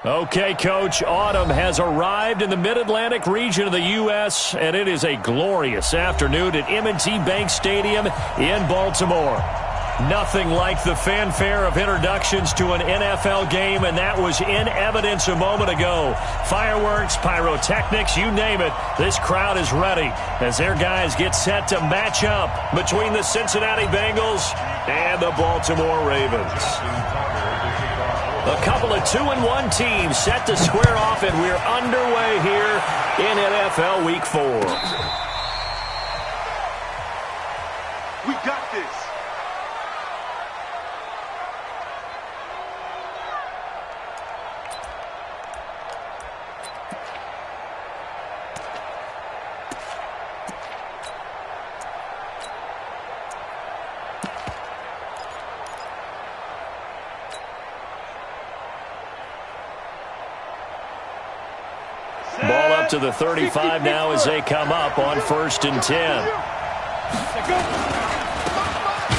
Okay, Coach, autumn has arrived in the Mid-Atlantic region of the U.S., and it is a glorious afternoon at M&T Bank Stadium in Baltimore. Nothing like the fanfare of introductions to an NFL game, and that was in evidence a moment ago. Fireworks, pyrotechnics, you name it, this crowd is ready as their guys get set to match up between the Cincinnati Bengals and the Baltimore Ravens. A couple of 2-1 teams set to square off, and we're underway here in NFL Week 4. We got this. Ball up to the 35 now as they come up on 1st and 10.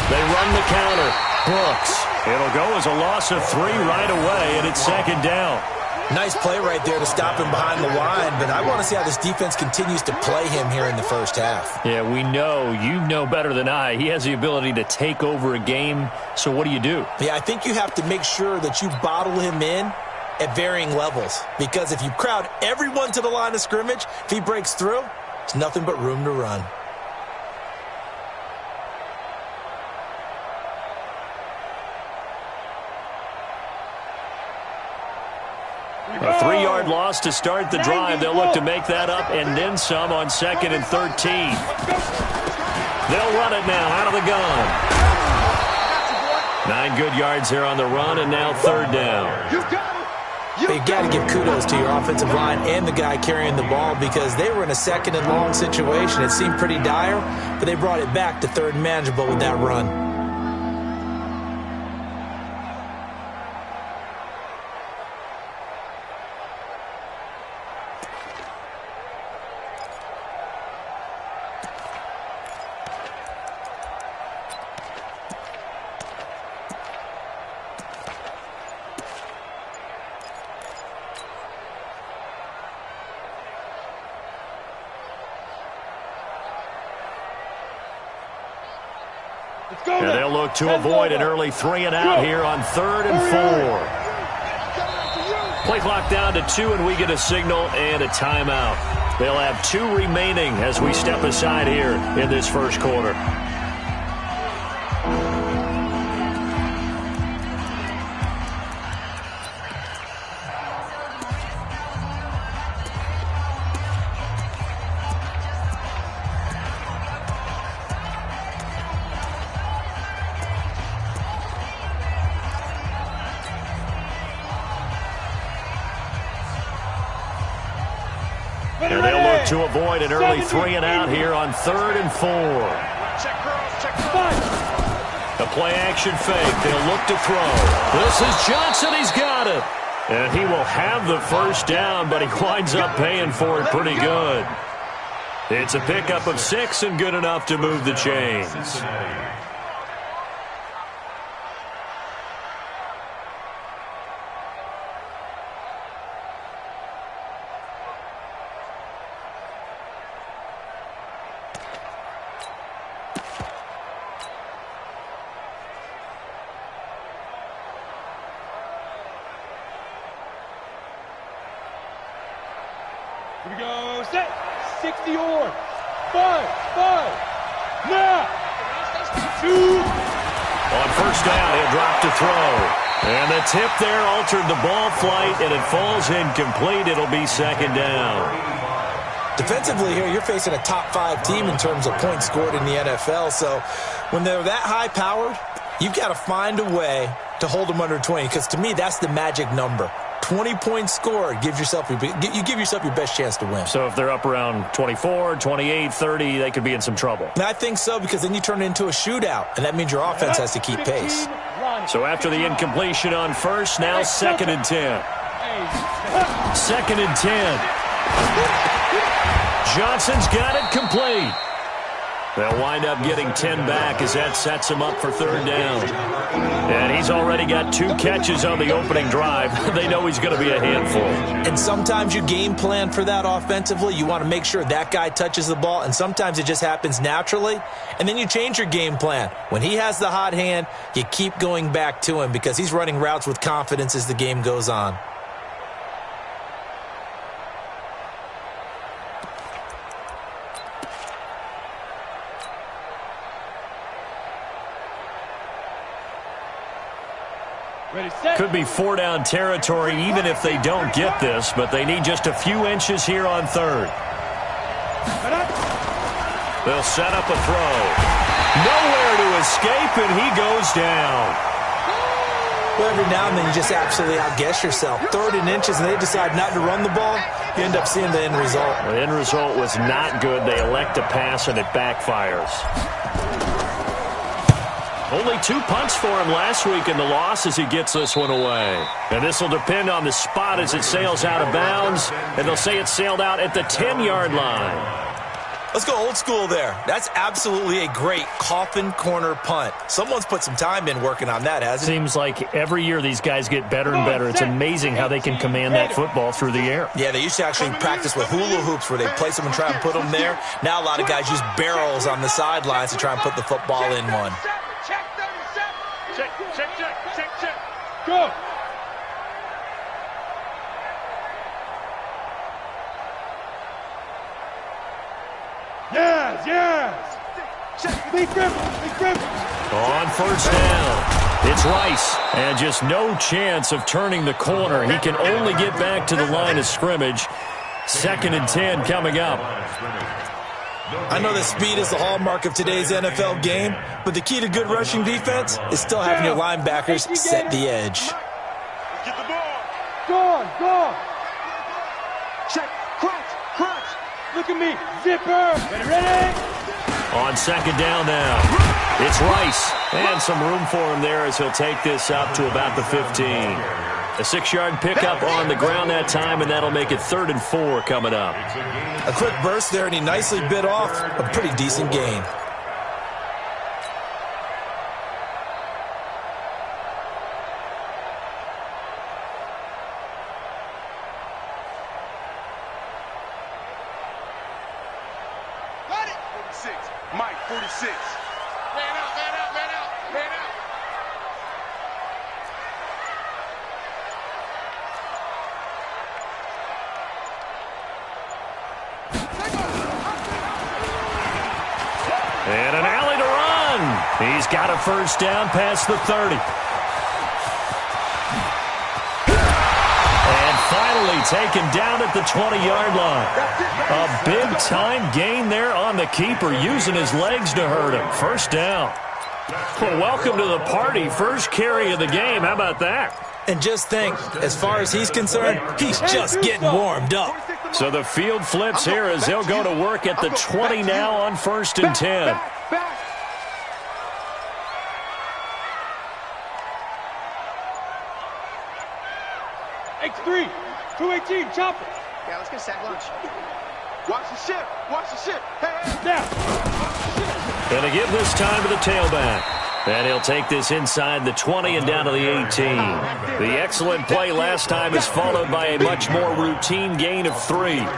They run the counter. Brooks. It'll go as a loss of 3 right away, and it's 2nd down. Nice play right there to stop him behind the line, but I want to see how this defense continues to play him here in the first half. Yeah, we know. You know better than I. He has the ability to take over a game, so what do you do? Yeah, I think you have to make sure that you bottle him in at varying levels, because if you crowd everyone to the line of scrimmage, if he breaks through, it's nothing but room to run. A 3-yard loss to start the drive. They'll look to make that up and then some on 2nd and 13. They'll run it now out of the gun. 9 good yards there on the run, and now 3rd down. You've got to give kudos to your offensive line and the guy carrying the ball, because they were in a 2nd and long situation. It seemed pretty dire, but they brought it back to 3rd and manageable with that run. And they'll look to avoid an early 3-and-out here on 3rd and 4. Play clock down to 2, and we get a signal and a timeout. They'll have 2 remaining as we step aside here in this first quarter. And they'll look to avoid an early 3-and-out here on 3rd and 4. A play-action fake. They'll look to throw. This is Johnson. He's got it. And he will have the first down, but he winds up paying for it pretty good. It's a pickup of 6 and good enough to move the chains. Here we go, set, 60 or 5, now, 2. On 1st down, he'll drop to throw. And the tip there altered the ball flight, and it falls incomplete. It'll be 2nd down. Defensively here, you're facing a top 5 team in terms of points scored in the NFL, so when they're that high-powered, you've got to find a way to hold them under 20, because to me, that's the magic number. 20 points scored, you give yourself your best chance to win. So if they're up around 24, 28, 30, they could be in some trouble. And I think so, because then you turn it into a shootout, and that means your offense has to keep pace. So after the incompletion on 1st, now 2nd and 10. 2nd and 10. Johnson's got it complete. They'll wind up getting 10 back as that sets him up for third down. And he's already got 2 catches on the opening drive. They know he's going to be a handful. And sometimes you game plan for that offensively. You want to make sure that guy touches the ball, and sometimes it just happens naturally. And then you change your game plan. When he has the hot hand, you keep going back to him because he's running routes with confidence as the game goes on. Could be 4-down territory even if they don't get this, but they need just a few inches here on third. They'll set up a throw. Nowhere to escape, and he goes down. Well, every now and then you just absolutely outguess yourself. 3rd and inches, and they decide not to run the ball. You end up seeing the end result. The end result was not good. They elect to pass, and it backfires. Only 2 punts for him last week in the loss as he gets this one away. And this will depend on the spot as it sails out of bounds. And they'll say it sailed out at the 10-yard line. Let's go old school there. That's absolutely a great coffin corner punt. Someone's put some time in working on that, hasn't it? Seems like every year these guys get better and better. It's amazing how they can command that football through the air. Yeah, they used to actually practice with hula hoops where they place them and try and put them there. Now a lot of guys use barrels on the sidelines to try and put the football in one. Check. Go. Yes. Big grip. On first down, it's Rice. And just no chance of turning the corner. He can only get back to the line of scrimmage. 2nd and 10 coming up. I know that speed is the hallmark of today's NFL game, but the key to good rushing defense is still having your linebackers set the edge. Get the ball. Go. Check. Crunch. Look at me. Zipper. Ready? On 2nd down now, it's Rice. And some room for him there as he'll take this up to about the 15. A 6-yard pickup on the ground that time, and that'll make it 3rd and 4 coming up. A quick burst there, and he nicely bit off a pretty decent gain. Mike, 46. Man out. And an alley to run. He's got a first down past the 30. And finally taken down at the 20-yard line. A big-time gain there on the keeper, using his legs to hurt him. First down. Well, welcome to the party. First carry of the game. How about that? And just think, as far as he's concerned, he's just getting warmed up. So the field flips here as they'll go to work at the 20 now on 1st and 10. Back. X3, 218, chopper. Yeah, let's get sack lunch. Watch the ship. Hey. Now. And to give this time to the tailback. And he'll take this inside the 20 and down to the 18. The excellent play last time is followed by a much more routine gain of 3. And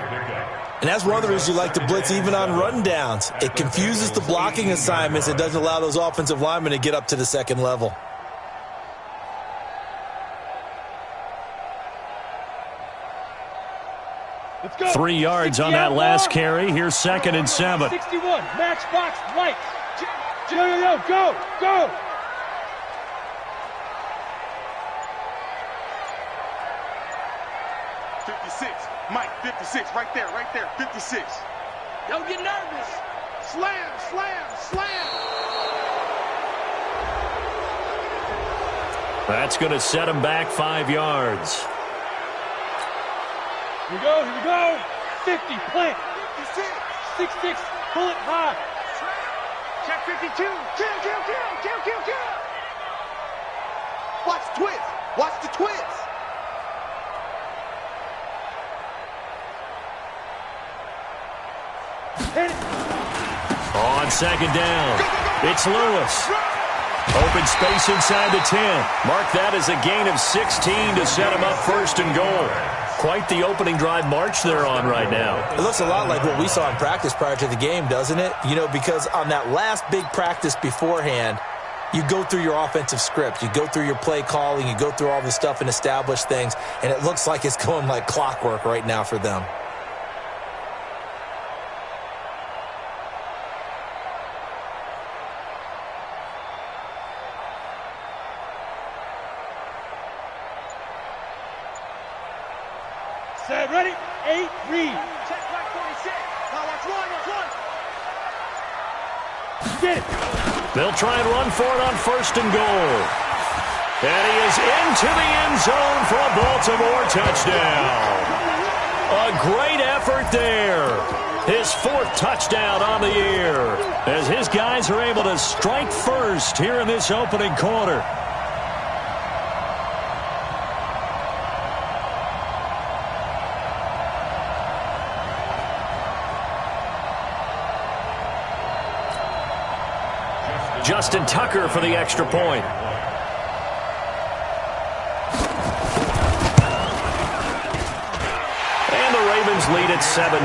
that's one of the reasons you like to blitz even on rundowns. It confuses the blocking assignments. It doesn't allow those offensive linemen to get up to the second level. Let's go. 3 yards on that last carry. Here's 2nd and 7. 61, matchbox, lights. Go. 56, Mike, 56, right there, 56. Don't get nervous. Slam. That's going to set him back 5 yards. Here we go. 50, plant. 66, bullet high. Check 52. Kill. Watch the twist. On second down. It's Lewis. Open space inside the 10. Mark that as a gain of 16 to set him up first and goal. Quite the opening drive march they're on right now. It looks a lot like what we saw in practice prior to the game, doesn't it? You know, because on that last big practice beforehand, you go through your offensive script. You go through your play calling. You go through all the stuff and establish things. And it looks like it's going like clockwork right now for them. Set, ready, 8, read. Check right 46. Now watch one. Get it. They'll try and run for it on first and goal. And he is into the end zone for a Baltimore touchdown. A great effort there. His fourth touchdown on the year as his guys are able to strike first here in this opening quarter. Justin Tucker for the extra point. And the Ravens lead at 7-0.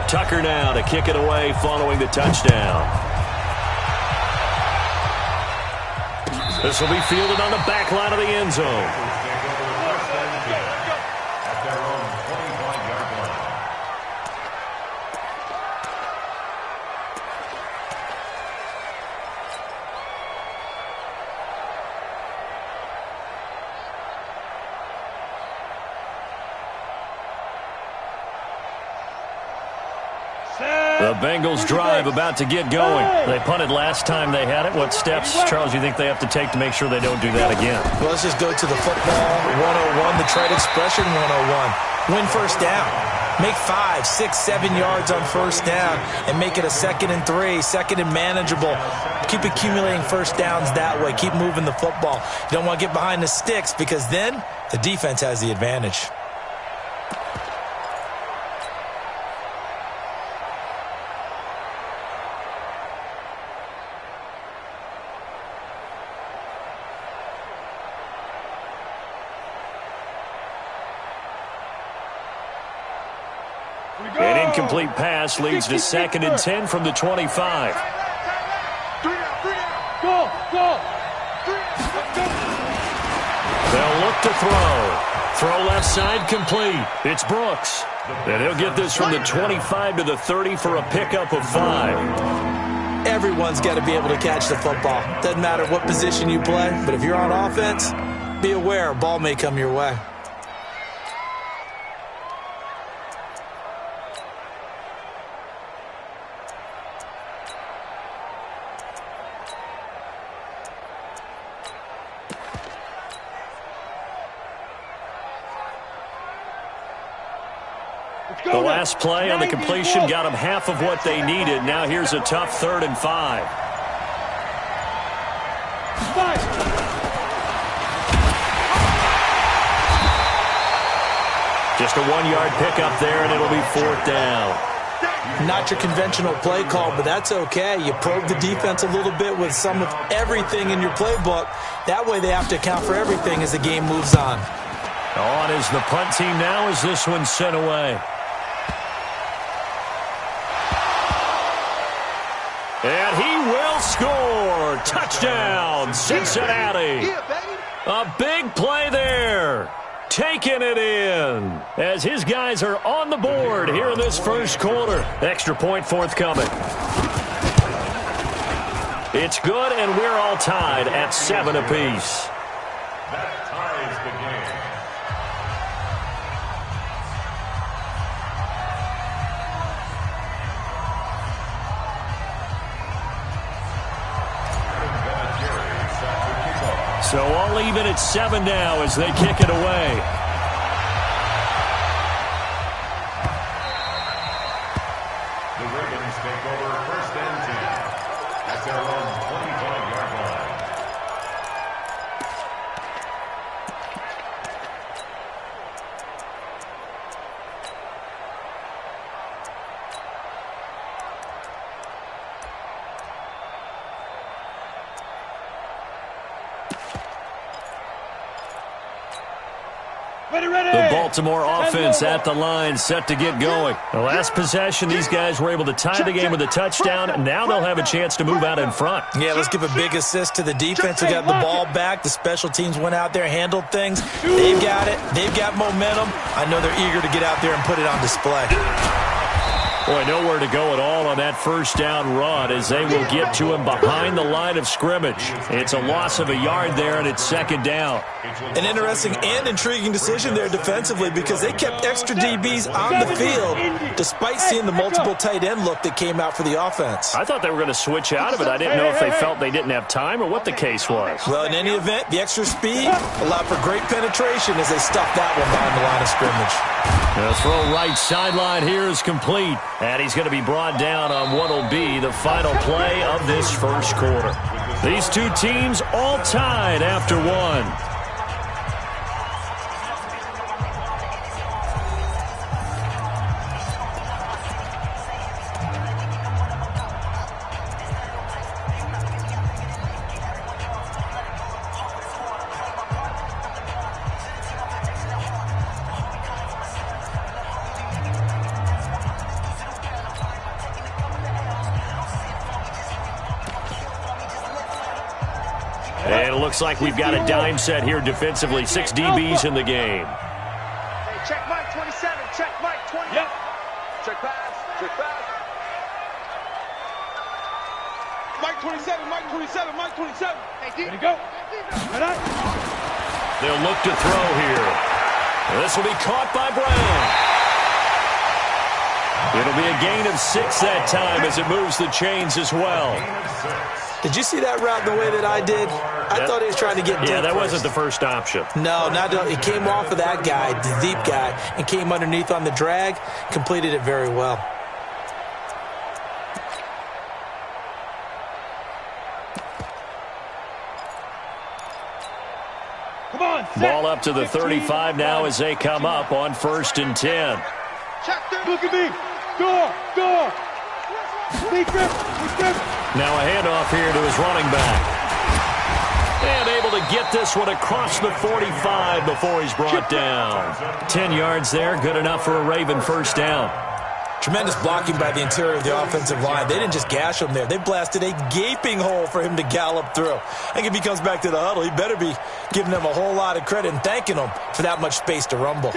Tucker now to kick it away following the touchdown. This will be fielded on the back line of the end zone. The Bengals drive about to get going. They punted last time they had it. What steps, Charles, you think they have to take to make sure they don't do that again? Well, let's just go to the football 101, the trade expression 101. Win first down. Make 5, 6, 7 yards on first down and make it a 2nd and 3, 2nd and manageable. Keep accumulating first downs that way. Keep moving the football. You don't want to get behind the sticks because then the defense has the advantage. An incomplete pass leads to 2nd and 10 from the 25. Go. They'll look to throw. Throw left side complete. It's Brooks. And he'll get this from the 25 to the 30 for a pickup of 5. Everyone's got to be able to catch the football. Doesn't matter what position you play, but if you're on offense, be aware a ball may come your way. The last play on the completion got them half of what they needed. Now here's a tough 3rd and 5. Just a 1-yard pickup there, and it'll be 4th down. Not your conventional play call, but that's okay. You probe the defense a little bit with some of everything in your playbook. That way they have to account for everything as the game moves on. On is the punt team now as this one's sent away. And he will score. Touchdown, Cincinnati. A big play there. Taking it in as his guys are on the board here in this first quarter. Extra point forthcoming. It's good, and we're all tied at 7 apiece. That ties the game. So all even at 7 now as they kick it away. The Ravens take over 1st and 10 at their own 25-yard line. The Baltimore offense at the line, set to get going. The last possession, these guys were able to tie the game with a touchdown, and now they'll have a chance to move out in front. Yeah, let's give a big assist to the defense who got the ball back. The special teams went out there, handled things. They've got it. They've got momentum. I know they're eager to get out there and put it on display. Boy, nowhere to go at all on that first down run as they will get to him behind the line of scrimmage. It's a loss of a yard there, and it's second down. An interesting and intriguing decision there defensively because they kept extra DBs on the field despite seeing the multiple tight end look that came out for the offense. I thought they were going to switch out of it. I didn't know if they felt they didn't have time or what the case was. Well, in any event, the extra speed allowed for great penetration as they stuffed that one behind the line of scrimmage. The throw right sideline here is complete. And he's going to be brought down on what will be the final play of this first quarter. These two teams all tied after one. And it looks like we've got a dime set here defensively. 6 DBs in the game. Hey, check Mike 27. Check Mike 20. Yep. Check pass. Check pass. Mike 27. Mike 27. Mike 27. Hey, ready to go. Ready? They'll look to throw here. This will be caught by Brown. It'll be a gain of 6 that time as it moves the chains as well. Did you see that route the way that I did? I thought he was trying to get deep. Yeah, that first. wasn't the first option. No, it came off of that guy, the deep guy, and came underneath on the drag, completed it very well. Come on, Ball up to the 35 now as they come up on 1st and 10. Look at me. Door. Big grip. Now a handoff here to his running back. And able to get this one across the 45 before he's brought down. 10 yards there, good enough for a Raven first down. Tremendous blocking by the interior of the offensive line. They didn't just gash him there. They blasted a gaping hole for him to gallop through. I think if he comes back to the huddle, he better be giving them a whole lot of credit and thanking them for that much space to rumble.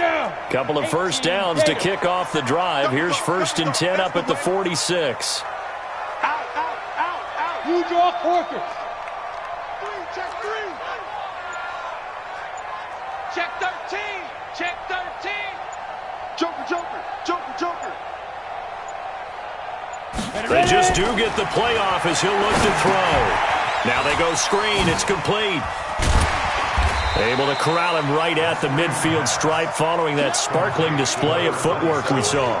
Couple of first downs to kick off the drive. Here's 1st and 10 up at the 46. Out. You draw quarters. Check 3. Check 13. Check 13. Joker. They just do get the playoff as he'll look to throw. Now they go screen. It's complete. Able to corral him right at the midfield stripe following that sparkling display of footwork we saw.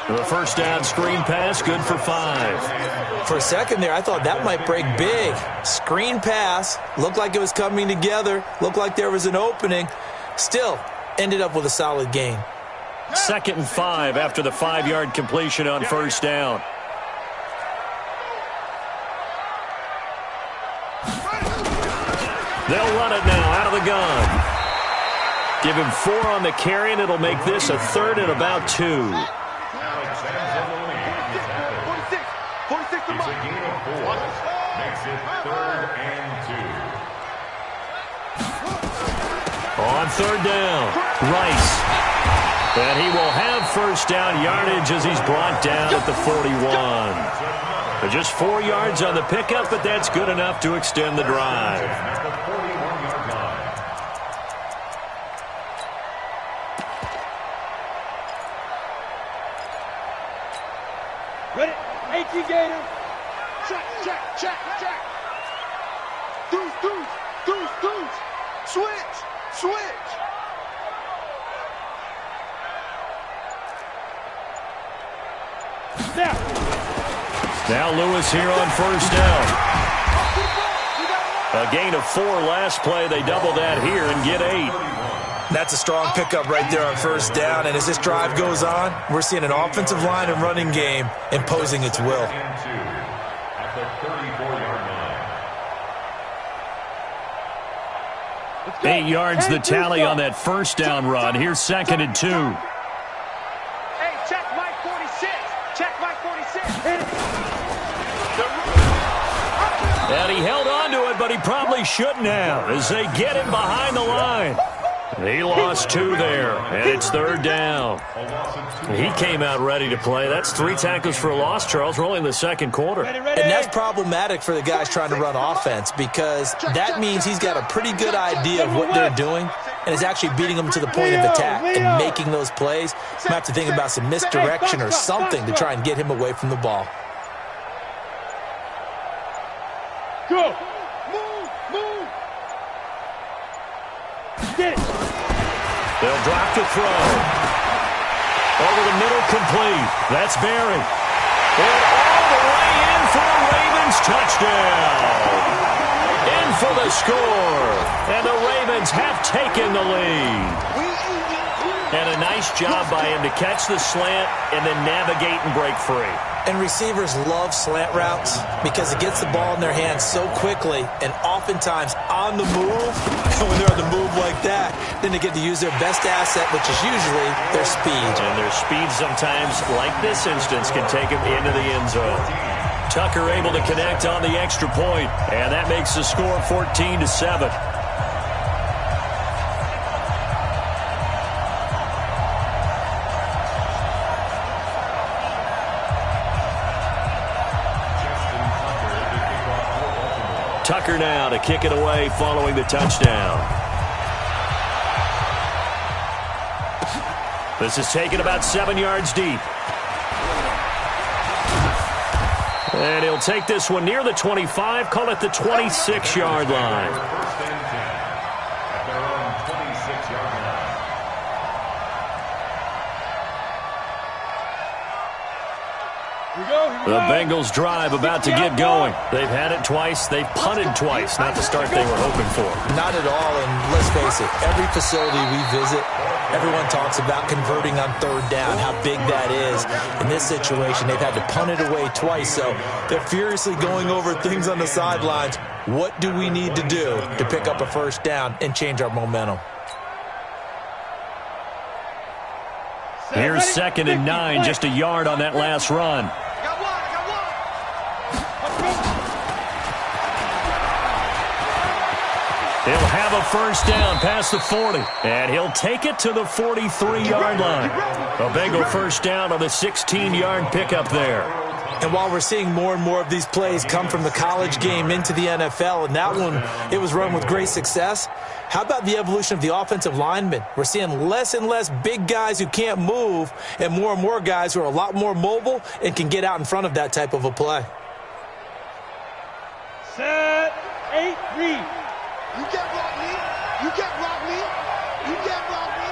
The first down screen pass, good for 5. For a second there, I thought that might break big. Screen pass, looked like it was coming together, looked like there was an opening. Still, ended up with a solid gain. 2nd and 5 after the 5-yard completion on first down. They'll run it now out of the gun. Give him 4 on the carry, and it'll make this a 3rd and about 2. 46 to It's a gain of 4. Makes it 3rd and 2. On 3rd down, Rice. And he will have first down yardage as he's brought down at the 41. But just 4 yards on the pickup, but that's good enough to extend the drive. At the 41-yard line. Ready? 18 Gator. Check. Deuce. Switch. Now Lewis here on first down. A gain of 4 last play. They double that here and get 8. That's a strong pickup right there on first down. And as this drive goes on, we're seeing an offensive line and running game imposing its will. At the 34-yard line. 8 yards the tally on that first down run. Here's 2nd and 2. Hey, check Mike 46. Check Mike 46. And he held on to it, but he probably shouldn't have as they get him behind the line. He lost 2 there, and it's 3rd down. He came out ready to play. That's 3 tackles for a loss, Charles. We're only in the 2nd quarter. And that's problematic for the guys trying to run offense because that means he's got a pretty good idea of what they're doing and is actually beating them to the point of attack and making those plays. Might have to think about some misdirection or something to try and get him away from the ball. Go. Move. Get it. They'll drop to throw. Over the middle, complete. That's Barry. And all the way in for a Ravens touchdown. In for the score. And the Ravens have taken the lead. And a nice job by him to catch the slant and then navigate and break free. And receivers love slant routes because it gets the ball in their hands so quickly and oftentimes on the move. And when they're on the move like that, then they get to use their best asset, which is usually their speed. And their speed sometimes, like this instance, can take them into the end zone. Tucker able to connect on the extra point, and that makes the score 14-7. Tucker now to kick it away following the touchdown. This is taken about 7 yards deep. And he'll take this one near the 25, call it the 26-yard line. First and 10 at their own 26-yard line. The Bengals drive about to get going. They've had it twice. They've punted twice. Not the start they were hoping for. Not at all, and let's face it, every facility we visit, everyone talks about converting on 3rd down, how big that is. In this situation, they've had to punt it away twice, so they're furiously going over things on the sidelines. What do we need to do to pick up a 1st down and change our momentum? Here's 2nd and 9, just a yard on that last run. He'll have a 1st down past the 40, and he'll take it to the 43-yard line. A Bengal 1st down on the 16-yard pickup there. And while we're seeing more and more of these plays come from the college game into the NFL, and that one, it was run with great success, how about the evolution of the offensive linemen? We're seeing less and less big guys who can't move and more guys who are a lot more mobile and can get out in front of that type of a play. Set, 8, read. You get rock me. You get rock me. You get rock me.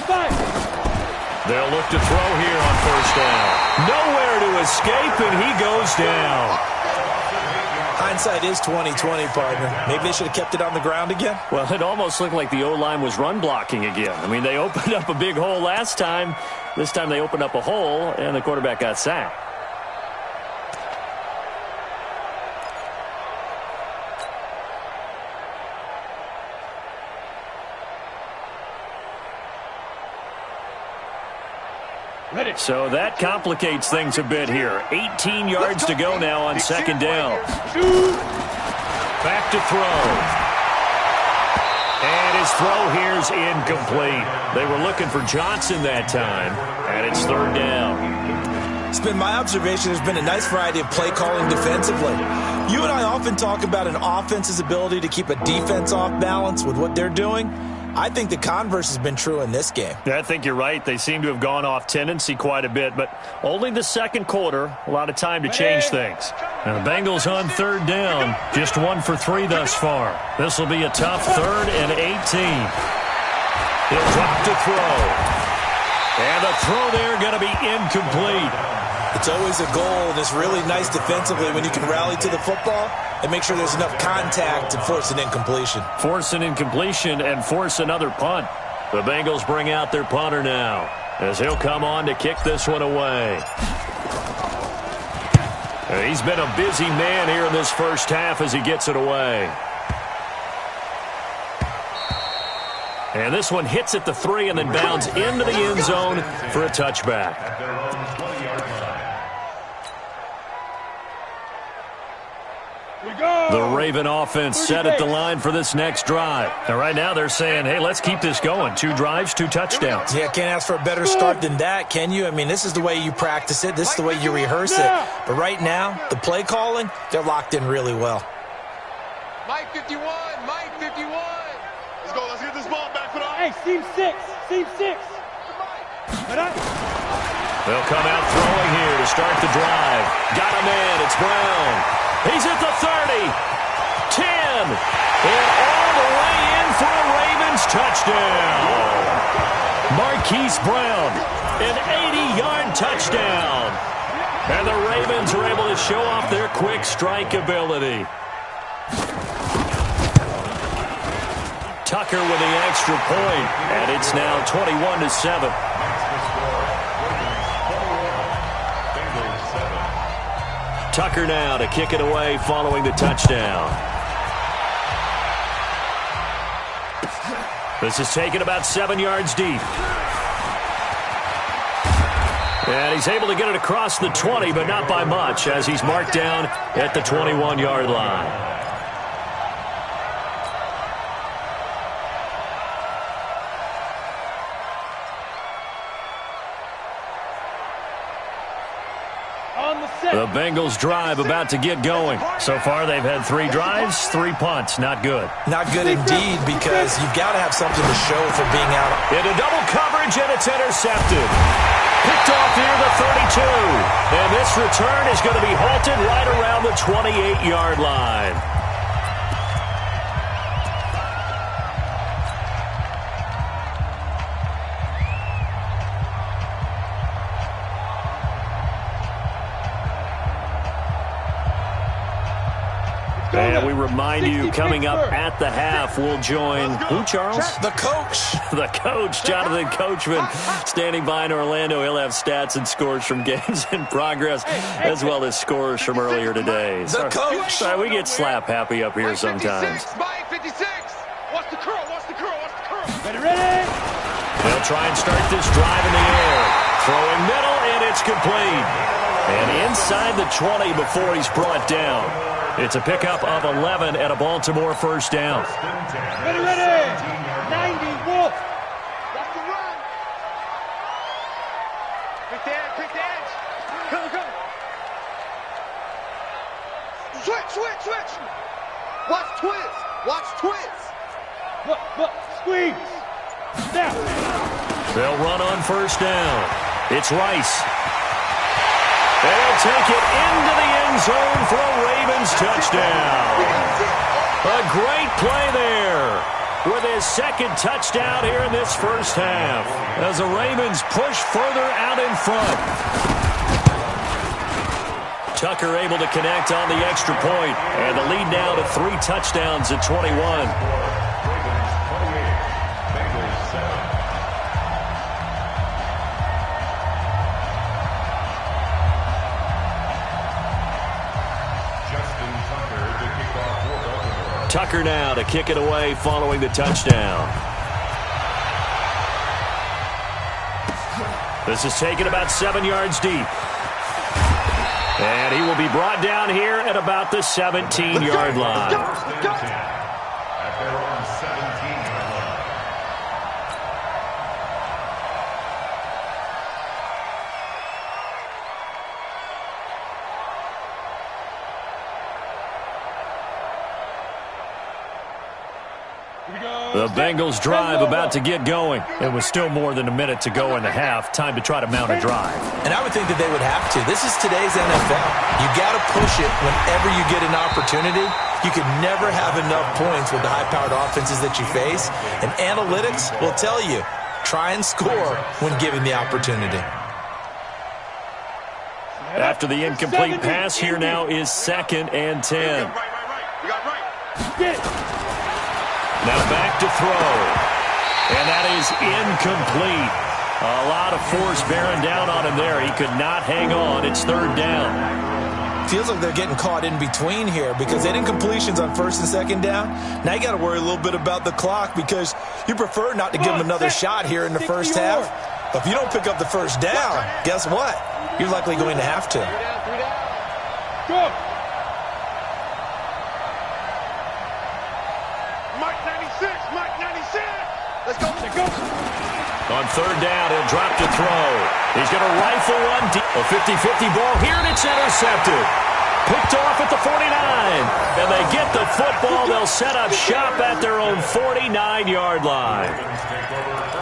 5. They'll look to throw here on 1st down. Nowhere to escape, and he goes down. Hindsight is 20/20, partner. Maybe they should have kept it on the ground again. Well, it almost looked like the O-line was run blocking again. I mean, they opened up a big hole last time. This time they opened up a hole, and the quarterback got sacked. So that complicates things a bit here. 18 yards to go now on 2nd down. Back to throw. And his throw here is incomplete. They were looking for Johnson that time, and it's 3rd down. It's been my observation there's been a nice variety of play calling defensively. You and I often talk about an offense's ability to keep a defense off balance with what they're doing. I think the converse has been true in this game. I think you're right. They seem to have gone off tendency quite a bit, but only the 2nd quarter, a lot of time to change things. Now the Bengals on 3rd down, just 1 for 3 thus far. This will be a tough 3rd and 18. He'll drop to throw. And the throw there going to be incomplete. It's always a goal, and it's really nice defensively when you can rally to the football and make sure there's enough contact to force an incompletion. Force an incompletion and force another punt. The Bengals bring out their punter now as he'll come on to kick this one away. He's been a busy man here in this 1st half as he gets it away. And this one hits at the 3 and then bounds into the end zone for a touchback. At their own 20-yard line. The Raven offense set at the line for this next drive. And right now they're saying, hey, let's keep this going. 2 drives, 2 touchdowns. Yeah, can't ask for a better start than that, can you? I mean, this is the way you practice it. This is the way you rehearse it. But right now, the play calling, they're locked in really well. Mike 51, Mike 51. Let's go. Let's get this ball back for the... Hey, seam 6. Seam 6. They'll come out throwing here to start the drive. Got a man. It's Brown. He's at the 30. 10. And all the way in for a Ravens touchdown. Marquise Brown, an 80-yard touchdown. And the Ravens are able to show off their quick strike ability. Tucker with the extra point, and it's now 21-7. Tucker now to kick it away following the touchdown. This is taken about 7 yards deep. And he's able to get it across the 20, but not by much, as he's marked down at the 21-yard line. The Bengals drive about to get going. So far, they've had 3 drives, 3 punts. Not good. Not good indeed, because you've got to have something to show for being out. Into double coverage, and it's intercepted. Picked off near the 32. And this return is going to be halted right around the 28-yard line. And we remind you, coming up at the half, we'll join who, Charles? The coach. The coach, Jonathan Coachman, standing by in Orlando. He'll have stats and scores from games in progress, as well as scores from earlier today. The coach. Sorry, we get slap happy up here sometimes. Mike 56. Watch the curl, watch the curl, watch the curl. Ready? They'll try and start this drive in the air. Throwing middle, and it's complete. And inside the 20 before he's brought down. It's a pickup of 11 at a Baltimore first down. Ready? 90, Wolf. Watch the run. Quick the edge. Come. Switch. Watch twist. Look, squeeze. Snap. They'll run on first down. It's Rice. They'll take it into the end zone for a Ravens touchdown. A great play there with his second touchdown here in this first half as the Ravens push further out in front. Tucker able to connect on the extra point, and the lead now to 3 touchdowns at 21. Tucker now to kick it away following the touchdown. This is taken about 7 yards deep. And he will be brought down here at about the 17-yard line. At their own 17-yard line. The Bengals drive about to get going. It was still more than a minute to go in the half. Time to try to mount a drive. And I would think that they would have to. This is today's NFL. You got to push it whenever you get an opportunity. You can never have enough points with the high-powered offenses that you face. And analytics will tell you, try and score when given the opportunity. After the incomplete pass, here now is 2nd and 10. We got right. Get it. Now back to throw. And that is incomplete. A lot of force bearing down on him there. He could not hang on. It's 3rd down. feels like they're getting caught in between here because they didn't completions on first and second down. Now you got to worry a little bit about the clock because you prefer not to give them another shot here in the first half. But if you don't pick up the first down, guess what? You're likely going to have to. Go. Mike 96, Mike 96. Let's go. Let's go. On third down, he'll drop to throw. He's going to rifle one deep. A 50-50 ball here, and it's intercepted. Picked off at the 49. And they get the football. They'll set up shop at their own 49-yard line.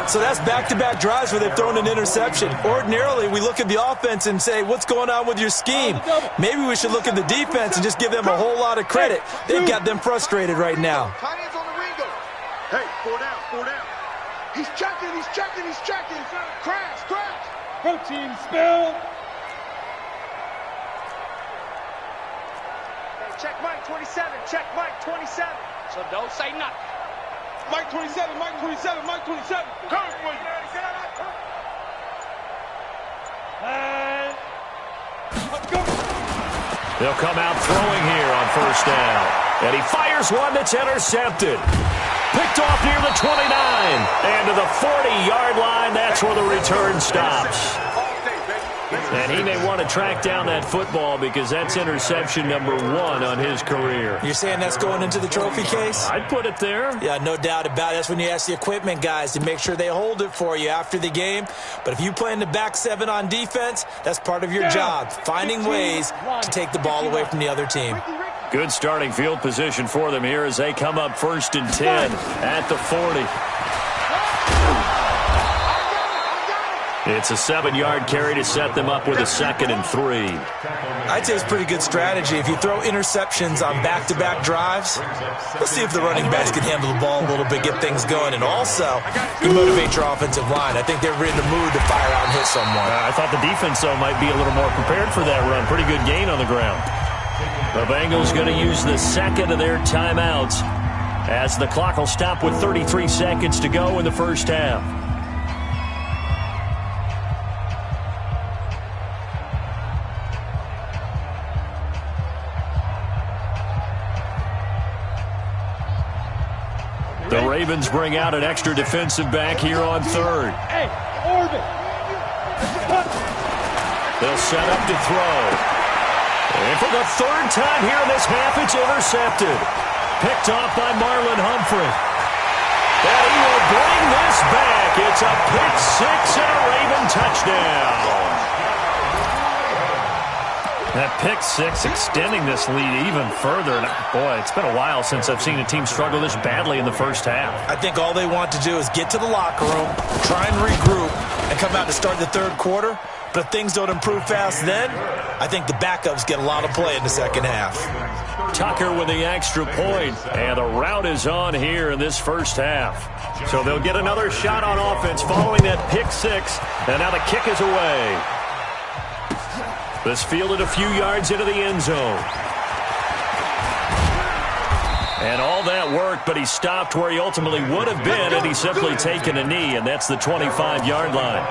So that's back-to-back drives where they've thrown an interception. Ordinarily, we look at the offense and say, what's going on with your scheme? Maybe we should look at the defense and just give them a whole lot of credit. They've got them frustrated right now. Tight ends on the window. Hey, 4 down, 4 down. He's checking, he's checking, he's checking. Crash, crash. Protein spill. Hey, check Mike 27. Check Mike 27. So don't say nothing. Mike 27, Mike 27, Mike 27. Come for you. And let's go. They'll come out throwing here on first down. And he fires one that's intercepted. Picked off near the 29. And to the 40-yard line, that's where the return stops. And he may want to track down that football because that's interception number 1 on his career. You're saying that's going into the trophy case? I'd put it there. Yeah, no doubt about it. That's when you ask the equipment guys to make sure they hold it for you after the game. But if you play in the back 7 on defense, that's part of your job, finding ways to take the ball away from the other team. Good starting field position for them here as they come up 1st and 10 at the 40. It's a 7-yard carry to set them up with a 2nd and 3. I'd say it's pretty good strategy. If you throw interceptions on back-to-back drives, let's see if the running backs can handle the ball a little bit, get things going, and also you motivate your offensive line. I think they're in the mood to fire out and hit someone. I thought the defense, though, might be a little more prepared for that run. Pretty good gain on the ground. The Bengals going to use the 2nd of their timeouts as the clock will stop with 33 seconds to go in the first half. The Ravens bring out an extra defensive back here on 3rd. Hey, orbit. They'll set up to throw. And for the 3rd time here in this half, it's intercepted. Picked off by Marlon Humphrey. And he will bring this back. It's a pick 6 and a Raven touchdown. That pick 6 extending this lead even further. And boy, it's been a while since I've seen a team struggle this badly in the first half. I think all they want to do is get to the locker room, try and regroup, and come out to start the 3rd quarter. But if things don't improve fast then, I think the backups get a lot of play in the 2nd half. Tucker with the extra point, and the route is on here in this first half. So they'll get another shot on offense following that pick 6, and now the kick is away. This fielded a few yards into the end zone. And all that worked, but he stopped where he ultimately would have been had he simply taken a knee, and that's the 25-yard line.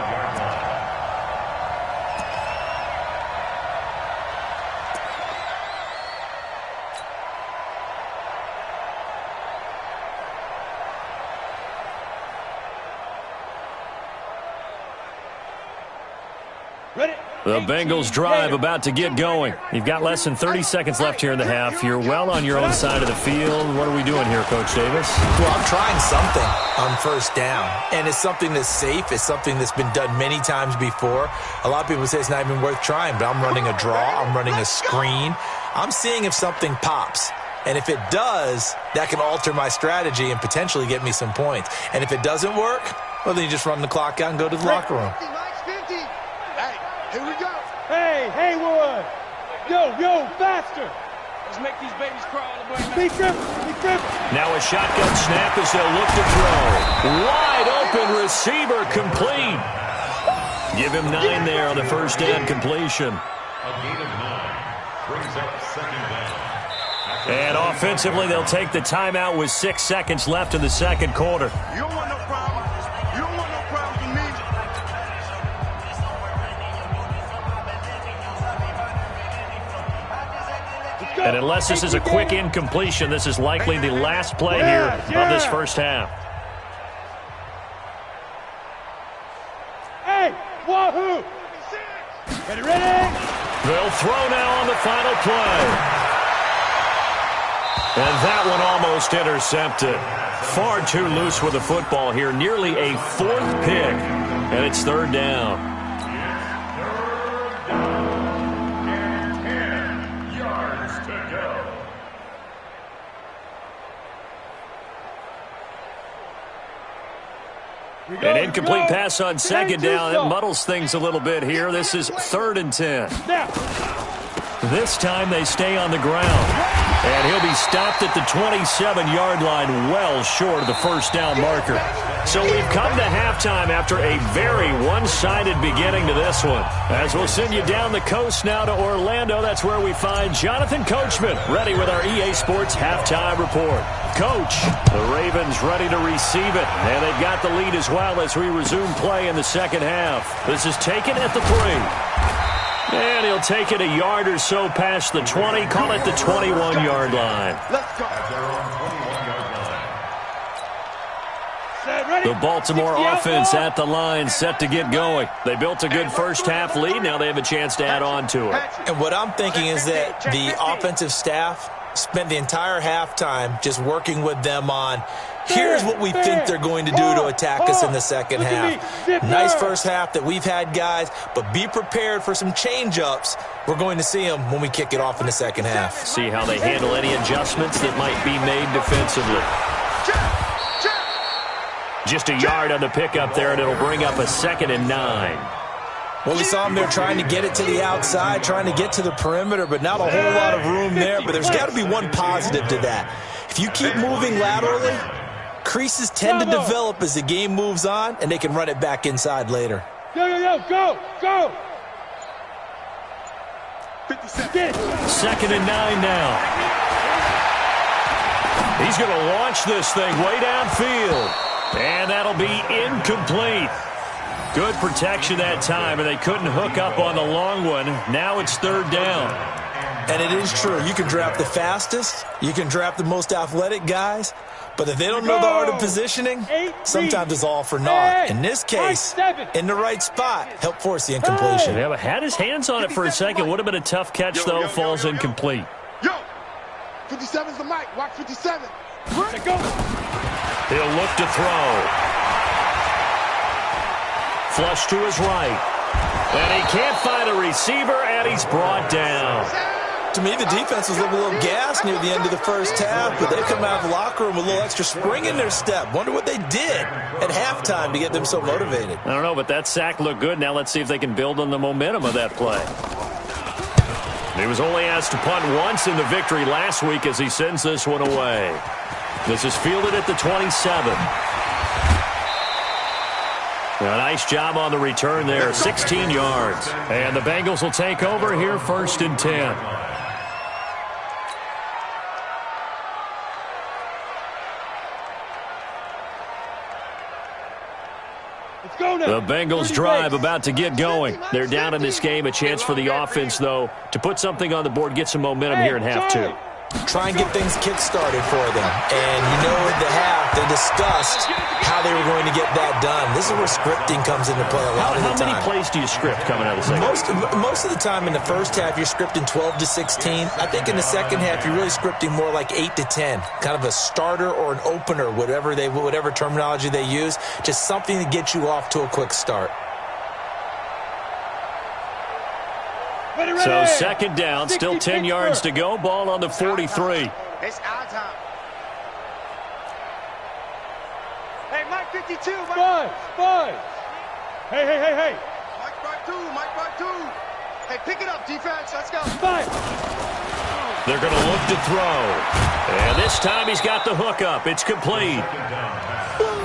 The Bengals drive about to get going. You've got less than 30 seconds left here in the half. You're well on your own side of the field. What are we doing here, Coach Davis? Well, I'm trying something on first down, and it's something that's safe. It's something that's been done many times before. A lot of people say it's not even worth trying, but I'm running a draw. I'm running a screen. I'm seeing if something pops. And if it does, that can alter my strategy and potentially get me some points. And if it doesn't work, well, then you just run the clock out and go to the locker room. Here we go. Hey, Haywood. Yo, faster. Let's make these babies crawl. Be tripping. Now a shotgun snap as they'll look to throw. Wide open receiver complete. Give him 9 there on the first down completion. A gain of 9 brings up 2nd down. And offensively, they'll take the timeout with 6 seconds left in the 2nd quarter. You don't want no problem. You don't want no problem with me. And unless this is a quick incompletion, this is likely the last play here of this first half. Hey, wahoo! Ready, ready! They'll throw now on the final play. And that one almost intercepted. Far too loose with the football here. Nearly a fourth pick. And it's third down. And 10 yards to go. An incomplete pass on second down. It muddles things a little bit here. This is 3rd and 10. This time they stay on the ground. And he'll be stopped at the 27-yard line, well short of the first down marker. So we've come to halftime after a very one-sided beginning to this one. As we'll send you down the coast now to Orlando, that's where we find Jonathan Coachman ready with our EA Sports halftime report. Coach, the Ravens ready to receive it, and they've got the lead as well as we resume play in the second half. This is taken at the 3. And he'll take it a yard or so past the 20, call it the 21-yard line. Let's go. At their own 21-yard line. The Baltimore offense at the line, set to get going. They built a good first-half lead. Now they have a chance to add on to it. And what I'm thinking is that the offensive staff spent the entire halftime just working with them on, here's what we think they're going to do to attack us in the second half. Nice first half that we've had, guys, but be prepared for some change-ups. We're going to see them when we kick it off in the second half. See how they handle any adjustments that might be made defensively. Just a yard on the pickup there, and it'll bring up a 2nd and 9. Well, we saw them there trying to get it to the outside, trying to get to the perimeter, but not a whole lot of room there. But there's got to be one positive to that. If you keep moving laterally, creases tend to develop as the game moves on, and they can run it back inside later. Go, go! 57. 2nd and 9 now. He's going to launch this thing way downfield. And that'll be incomplete. Good protection that time, and they couldn't hook up on the long one. Now it's 3rd down. And it is true. You can draft the fastest. You can draft the most athletic guys. But if they don't know the art of positioning, sometimes it's all for naught. In this case, in the right spot, help force the incompletion. Yeah, but had his hands on it for a second. Would have been a tough catch, though. Falls incomplete. Yo, 57's the mic. Watch 57. Go. He'll look to throw. Flush to his right. And he can't find a receiver, and he's brought down. To me, the defense was looking a little gassed near the end of the first half, but they come out of the locker room with a little extra spring in their step. Wonder what they did at halftime to get them so motivated. I don't know, but that sack looked good. Now let's see if they can build on the momentum of that play. He was only asked to punt once in the victory last week as he sends this one away. This is fielded at the 27. A nice job on the return there, 16 yards. And the Bengals will take over here 1st and 10. The Bengals drive about to get going. They're down in this game. A chance for the offense, though, to put something on the board, get some momentum here in half 2. Try and get things kick-started for them. And you know at the half, they discussed how they were going to get that done. This is where scripting comes into play a lot of the time. How many plays do you script coming out of the second? Most of the time in the first half, you're scripting 12 to 16. I think in the second half, you're really scripting more like 8 to 10. Kind of a starter or an opener, whatever terminology they use. Just something to get you off to a quick start. So 2nd down, still 10 yards to go. Ball on the 43. It's our time. Hey, Mike 52. Five. Hey. Mike by two. Hey, pick it up, defense. Let's go. 5. They're going to look to throw. And this time he's got the hook up. It's complete.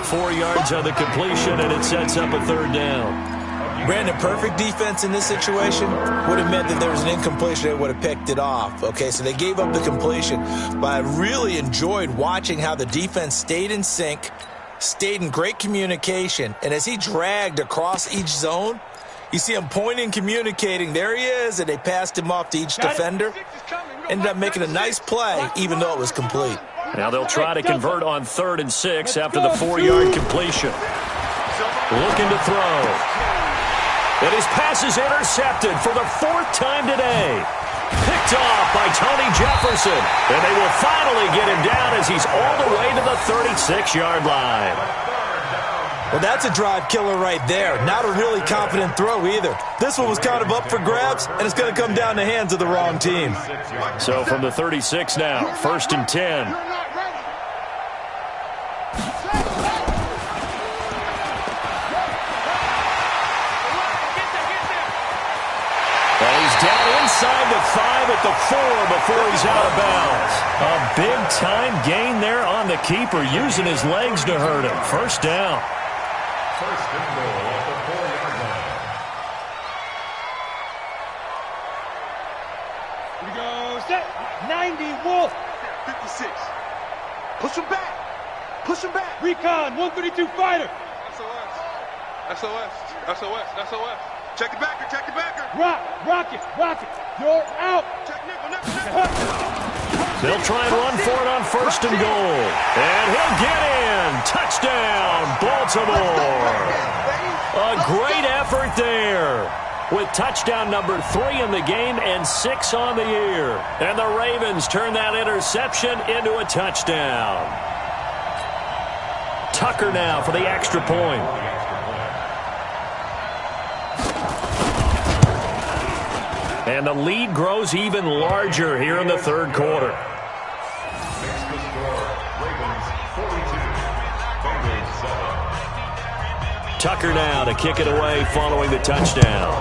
4 yards on the completion, and it sets up a 3rd down. Brandon, perfect defense in this situation would have meant that there was an incompletion. They would have picked it off. Okay, so they gave up the completion. But I really enjoyed watching how the defense stayed in sync, stayed in great communication. And as he dragged across each zone, You see him pointing, communicating. There he is, and they passed him off to each defender. Ended up making a nice play, even though it was complete. Now they'll try to convert on 3rd and 6 after the 4-yard completion. Looking to throw. And his pass is intercepted for the 4th time today. Picked off by Tony Jefferson. And they will finally get him down as he's all the way to the 36-yard line. Well, that's a drive killer right there. Not a really confident throw either. This one was kind of up for grabs, and it's going to come down the hands of the wrong team. So from the 36 now, 1st and 10. And he's down inside the 5 at the 4 before he's out of bounds. A big-time gain there on the keeper, using his legs to hurt him. 1st down. 1st and goal at the 4-yard line. Here we go. Set. 90 Wolf. 56. Push him back. Push him back. Recon. 132 fighter. SOS. Check the backer. Rock it. You're out. Check nickel. They'll try and run for it on 1st and goal. And he'll get in. Touchdown, Baltimore. A great effort there, with touchdown number 3 in the game and 6 on the year. And the Ravens turn that interception into a touchdown. Tucker now for the extra point. And the lead grows even larger here in the 3rd quarter. Makes the score, Ravens 42, Bengals 7. Tucker now to kick it away following the touchdown.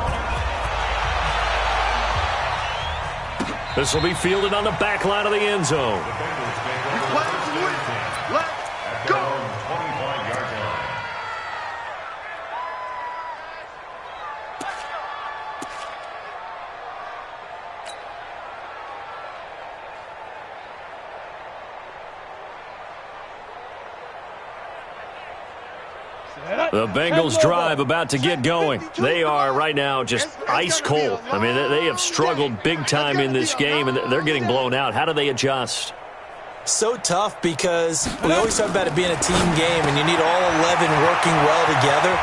This will be fielded on the back line of the end zone. The Bengals take over first and 10 at their own 25-yard line. The Bengals drive about to get going. They are right now just ice cold. I mean, they have struggled big time in this game, and they're getting blown out. How do they adjust? So tough, because we always talk about it being a team game, and you need all 11 working well together.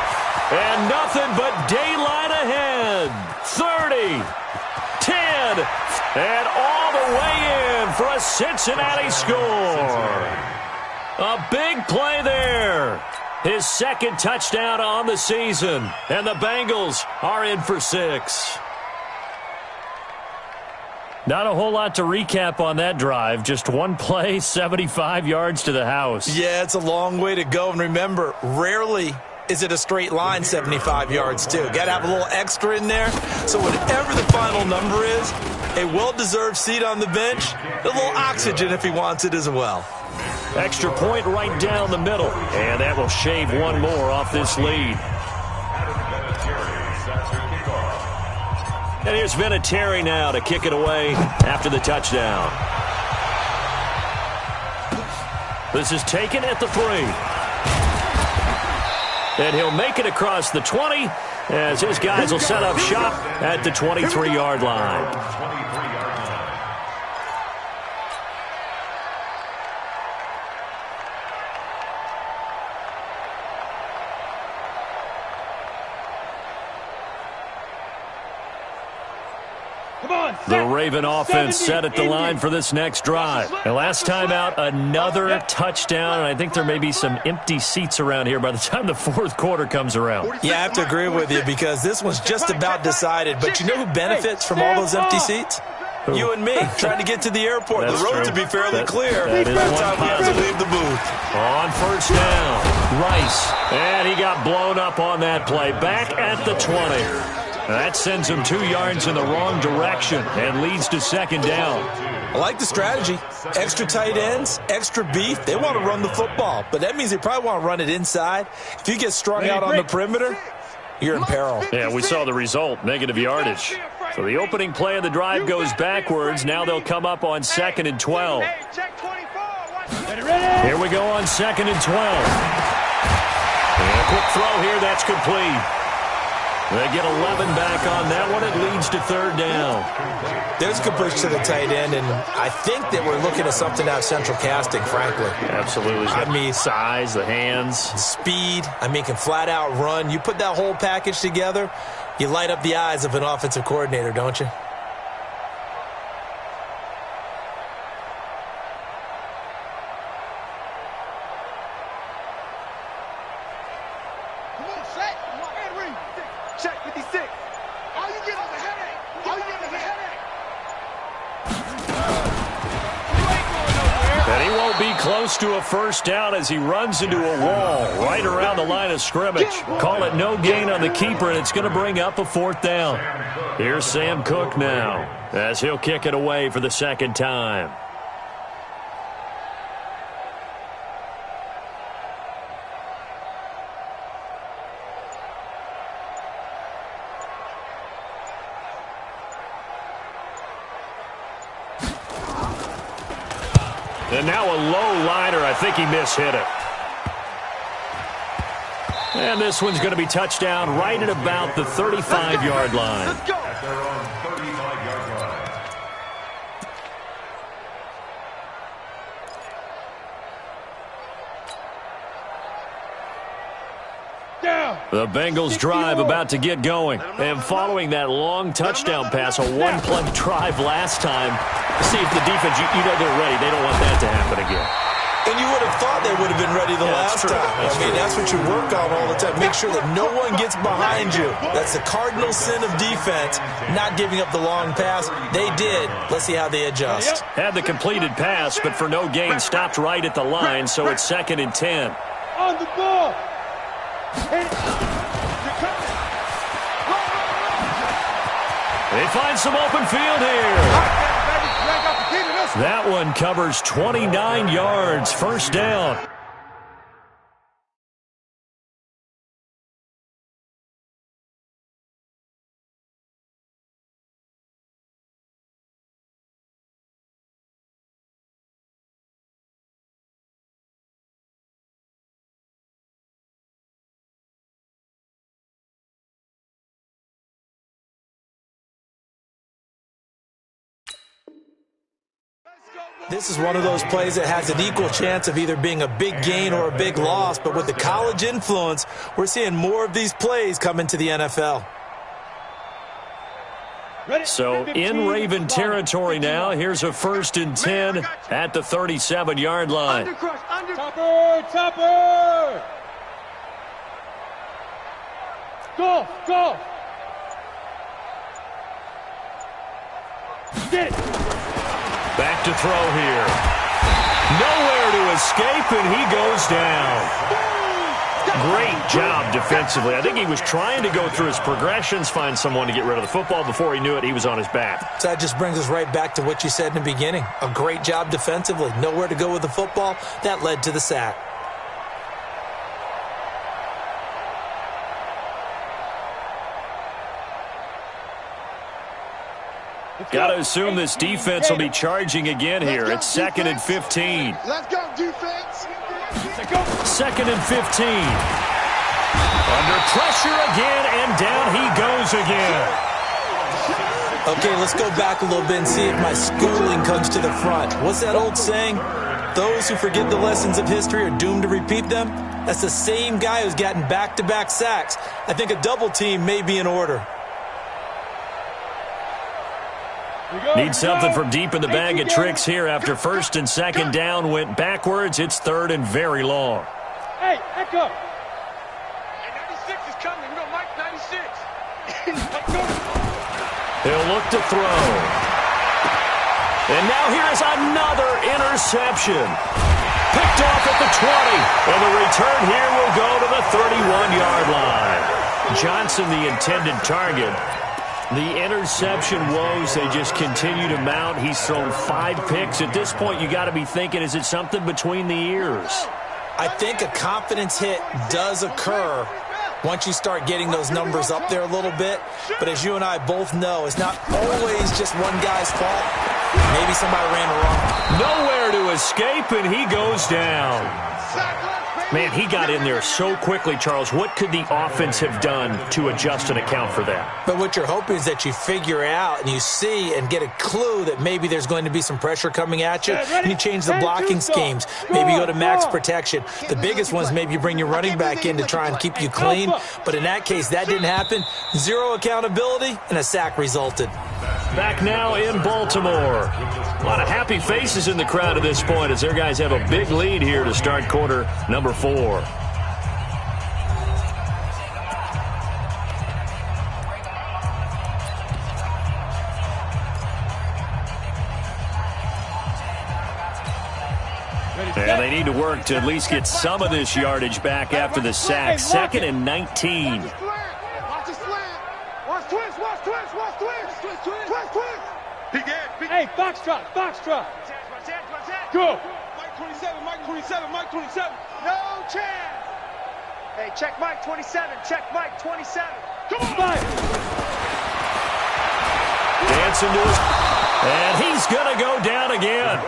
And nothing but daylight ahead. 30, 10, and all the way in for a Cincinnati score. A big play there. His 2nd touchdown on the season. And the Bengals are in for 6. Not a whole lot to recap on that drive. Just one play, 75 yards to the house. Yeah, it's a long way to go. And remember, rarely is it a straight line 75 yards, too. Got to have a little extra in there. So whatever the final number is, a well-deserved seat on the bench, a little oxygen if he wants it as well. Extra point right down the middle. And that will shave one more off this lead. And here's Vinatieri now to kick it away after the touchdown. This is taken at the 3. And he'll make it across the 20 as his guys will set up shop at the 23-yard line. The Raven offense set at the line for this next drive. And last time out, another touchdown, and I think there may be some empty seats around here by the time the 4th quarter comes around. Yeah, I have to agree with you, because this one's just about decided. But you know who benefits from all those empty seats? Who? You and me, trying to get to the airport. That's the road true. to be fairly clear. That is By the one time we have to positive. leave the booth. On 1st down, Rice. And he got blown up on that play. Back at the 20. That sends him 2 yards in the wrong direction and leads to 2nd down. I like the strategy. Extra tight ends, extra beef. They want to run the football, but that means they probably want to run it inside. If you get strung out on the perimeter, you're in peril. Yeah, we saw the result, negative yardage. So the opening play of the drive goes backwards. Now they'll come up on 2nd and 12. Here we go on 2nd and 12. And a quick throw here, that's complete. They get 11 back on that one. It leads to third down. There's a good push to the tight end, and I think that we're looking at something out of central casting, frankly. Absolutely. I mean, size, the hands. Speed. I mean, can flat out run. You put that whole package together, you light up the eyes of an offensive coordinator, don't you? To a first down as he runs into a wall right around the line of scrimmage. Call it no gain on the keeper, and it's going to bring up a fourth down. Here's Sam Cook now as he'll kick it away for the second time. And now a low liner. I think he mishit it. And this one's going to be touchdown right at about the 35-yard line. At their own 35-yard line. The Bengals drive about to get going. And following that long touchdown pass, a one-play drive last time, see if the defense, you know they're ready. They don't want that to happen again. And you would have thought they would have been ready the last time. That's what you work on all the time. Make sure that no one gets behind you. That's the cardinal sin of defense, not giving up the long pass. They did. Let's see how they adjust. Had the completed pass, but for no gain, stopped right at the line, so it's 2nd and 10. On the ball. They find some open field here. That one covers 29 yards. First down. This is one of those plays that has an equal chance of either being a big gain or a big loss, but with the college influence, we're seeing more of these plays come into the NFL. So in Raven territory now, here's a 1st and 10 at the 37-yard line. Topper! Go! Get it! Back to throw here. Nowhere to escape, and he goes down. Great job defensively. I think he was trying to go through his progressions, find someone to get rid of the football. Before he knew it, he was on his back. So that just brings us right back to what you said in the beginning. A great job defensively. Nowhere to go with the football. That led to the sack. Got to assume this defense will be charging again here. It's 2nd and 15. Let's go, defense. 2nd and 15. Under pressure again, and down he goes again. Okay, let's go back a little bit and see if my schooling comes to the front. What's that old saying? Those who forget the lessons of history are doomed to repeat them. That's the same guy who's gotten back-to-back sacks. I think a double team may be in order. Need something from deep in the bag of tricks here after 1st and 2nd down went backwards. It's 3rd and very long. Hey, echo. Hey, 96 is coming. We got Mike 96. He'll look to throw. And now here's another interception. Picked off at the 20. And the return here will go to the 31-yard line. Johnson, the intended target. The interception woes, they just continue to mount. He's thrown 5 picks. At this point, you got to be thinking, is it something between the ears? I think a confidence hit does occur once you start getting those numbers up there a little bit. But as you and I both know, it's not always just one guy's fault. Maybe somebody ran wrong. Nowhere to escape, and he goes down. Man, he got in there so quickly, Charles. What could the offense have done to adjust and account for that? But what you're hoping is that you figure out and you see and get a clue that maybe there's going to be some pressure coming at you, and you change the blocking schemes. Maybe you go to max protection. The biggest ones, maybe you bring your running back in to try and keep you clean. But in that case, that didn't happen. Zero accountability, and a sack resulted. Back now in Baltimore. A lot of happy faces in the crowd at this point as their guys have a big lead here to start quarter number 4. And they need to work to at least get some of this yardage back after the sack. 2nd and 19. Watch the slant. Watch twist. Watch twist. Watch twist. Twist. Peek in. Hey, box drop. Go. Mike 27. Mike 27. Mike 27. No chance. Hey, check Mike 27. Check Mike 27. Come on. Five. Dancing to his... And he's going to go down again.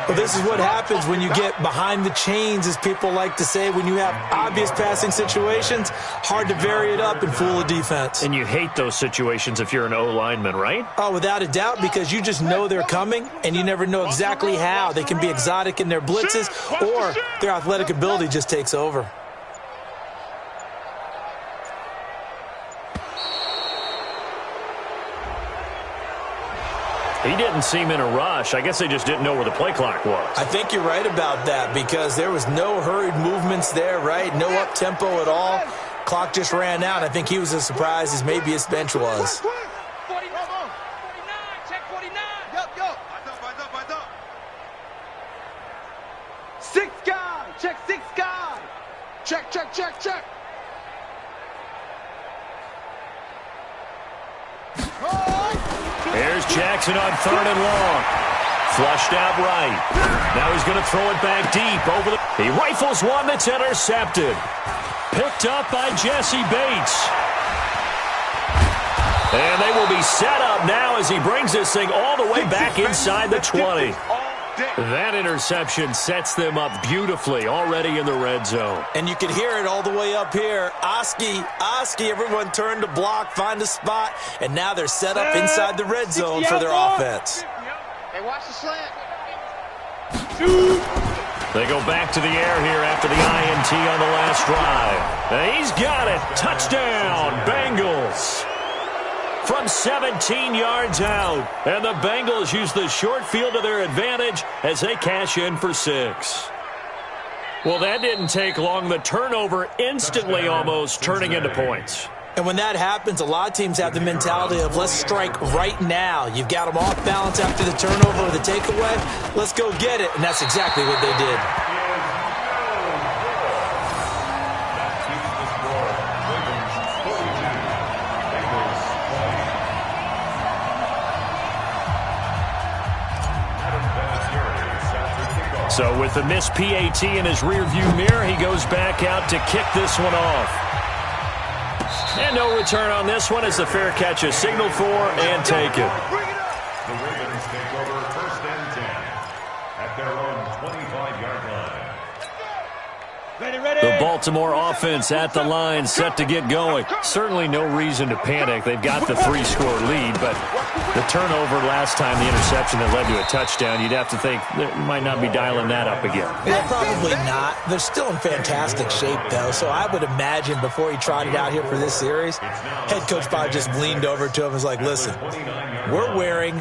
Well, this is what happens when you get behind the chains, as people like to say. When you have obvious passing situations, hard to vary it up and fool a defense. And you hate those situations if you're an O-lineman, right? Oh, without a doubt, because you just know they're coming, and you never know exactly how. They can be exotic in their blitzes, or their athletic ability just takes over. He didn't seem in a rush. I guess they just didn't know where the play clock was. I think you're right about that because there was no hurried movements there, right? No up-tempo at all. Clock just ran out. I think he was as surprised as maybe his bench was. 49. Check 49. Yo. Eyes up. 6 guy. Check 6 guy. Check. Here's Jackson on 3rd and long. Flushed out right. Now he's going to throw it back deep over the... He rifles one that's intercepted. Picked up by Jesse Bates. And they will be set up now as he brings this thing all the way back inside the 20. That interception sets them up beautifully already in the red zone. And you can hear it all the way up here. Oski, everyone turned to block, find a spot, and now they're set up inside the red zone for their offense. Hey, watch the slant. They go back to the air here after the INT on the last drive. And he's got it. Touchdown, Bengals. From 17 yards out. And the Bengals use the short field to their advantage as they cash in for 6. Well, that didn't take long. The turnover instantly almost turning into points. And when that happens, a lot of teams have the mentality of let's strike right now. You've got them off balance after the turnover or the takeaway. Let's go get it. And that's exactly what they did. So with the missed PAT in his rearview mirror, he goes back out to kick this one off. And no return on this one as the fair catch is signaled for and taken. The Ravens take over 1st and 10 at their own 25-yard line. Ready. The Baltimore offense at the line, set to get going. Certainly no reason to panic. They've got the 3-score lead, but the turnover last time, the interception that led to a touchdown, you'd have to think they might not be dialing that up again. Yeah, probably not. They're still in fantastic shape, though, so I would imagine before he trotted out here for this series, head coach probably just leaned over to him and was like, listen, we're wearing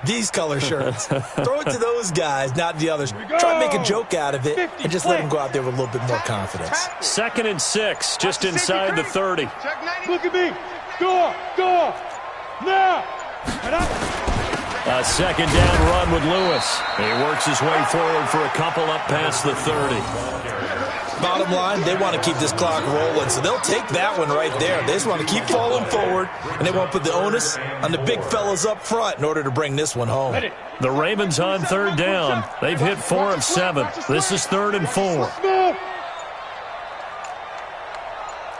these color shirts. Throw it to those guys, not the others. Try to make a joke out of it and just let them go out there with a little bit more confidence. 2nd and 6, just inside the 30. Look at me. Go. Now. A 2nd down run with Lewis. He works his way forward for a couple up past the 30. Bottom line, they want to keep this clock rolling, so they'll take that one right there. They just want to keep falling forward, and they want to put the onus on the big fellas up front in order to bring this one home. The Ravens on 3rd down. They've hit 4 of 7. This is 3rd and 4.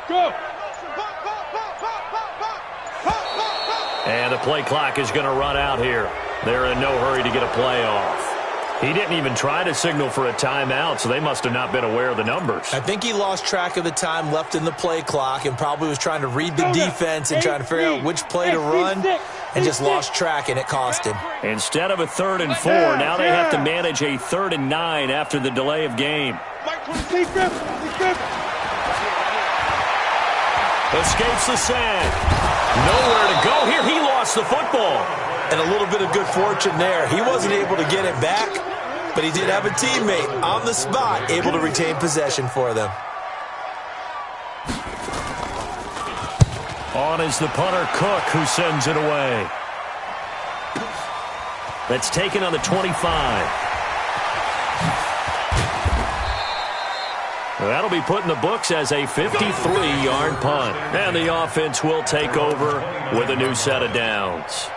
Go. And the play clock is going to run out here. They're in no hurry to get a play off. He didn't even try to signal for a timeout, so they must have not been aware of the numbers. I think he lost track of the time left in the play clock and probably was trying to read the defense and trying to figure out which play to run and just lost track, and it cost him. Instead of a 3rd and 4, now they have to manage a 3rd and 9 after the delay of game. Escapes the sack. Nowhere to go here. He lost the football. And a little bit of good fortune there. He wasn't able to get it back, but he did have a teammate on the spot able to retain possession for them. On is the punter, Cook, who sends it away. That's taken on the 25. That'll be put in the books as a 53-yard punt. And the offense will take over with a new set of downs.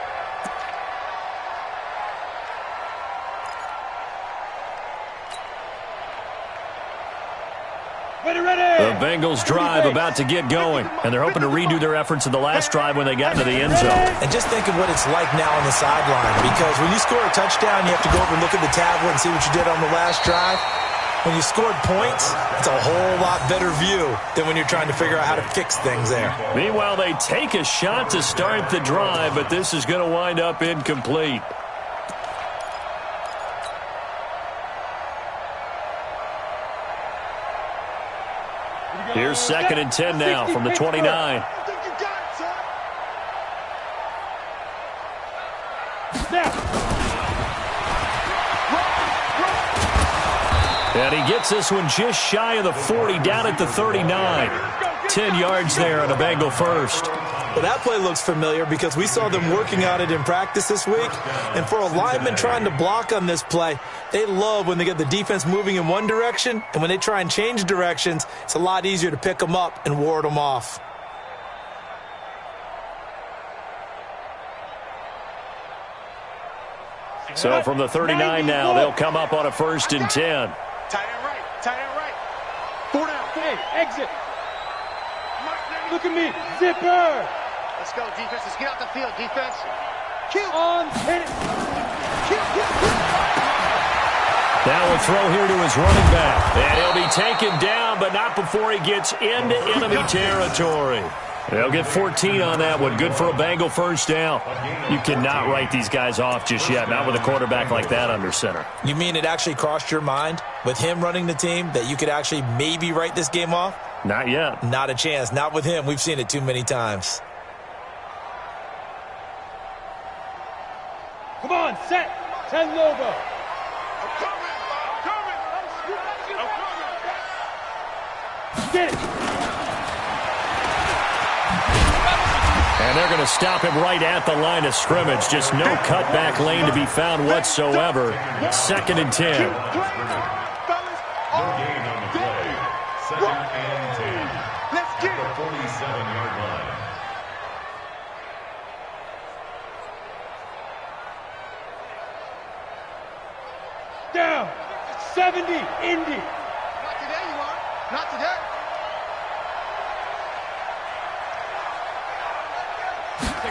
The Bengals drive about to get going, and they're hoping to redo their efforts in the last drive when they got into the end zone. And just think of what it's like now on the sideline, because when you score a touchdown, you have to go over and look at the tablet and see what you did on the last drive. When you scored points, it's a whole lot better view than when you're trying to figure out how to fix things there. Meanwhile, they take a shot to start the drive, but this is going to wind up incomplete. Here's 2nd and 10 now from the 29. And he gets this one just shy of the 40, down at the 39. 10 yards there on a Bengal first. Well, that play looks familiar because we saw them working on it in practice this week. And for a lineman trying to block on this play, they love when they get the defense moving in one direction. And when they try and change directions, it's a lot easier to pick them up and ward them off. So from the 39 now, they'll come up on a 1st and 10. Tight end right. Tight end right. 4 down. Hey, exit. Look at me. Zipper. Let's go, defense. Let's get out the field, defense. Kill. On. Hit it. Now a throw here to his running back. And he'll be taken down, but not before he gets into enemy territory. They'll get 14 on that one. Good for a Bengal first down. You cannot write these guys off just yet, not with a quarterback like that under center. You mean it actually crossed your mind with him running the team that you could actually maybe write this game off? Not yet. Not a chance. Not with him. We've seen it too many times. Come on, set. 10 logo. Get it. And they're going to stop him right at the line of scrimmage. Just no cutback lane to be found whatsoever. 2nd and 10. No gain on the play. 2nd and 10. Let's get The it. 47-yard line. Down. 70. Indy. Not today, you are. Not today.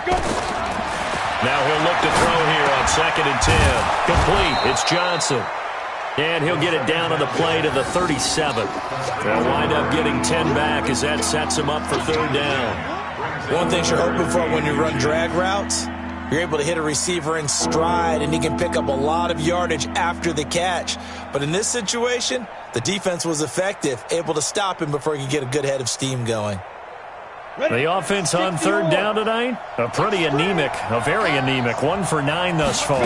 Go. Now he'll look to throw here on 2nd and 10. Complete. It's Johnson. And he'll get it down on the play to the 37. They'll wind up getting 10 back as that sets him up for 3rd down. One thing you're hoping for when you run drag routes, you're able to hit a receiver in stride, and he can pick up a lot of yardage after the catch. But in this situation, the defense was effective, able to stop him before he could get a good head of steam going. The offense on 3rd down tonight, a very anemic. 1 for 9 thus far.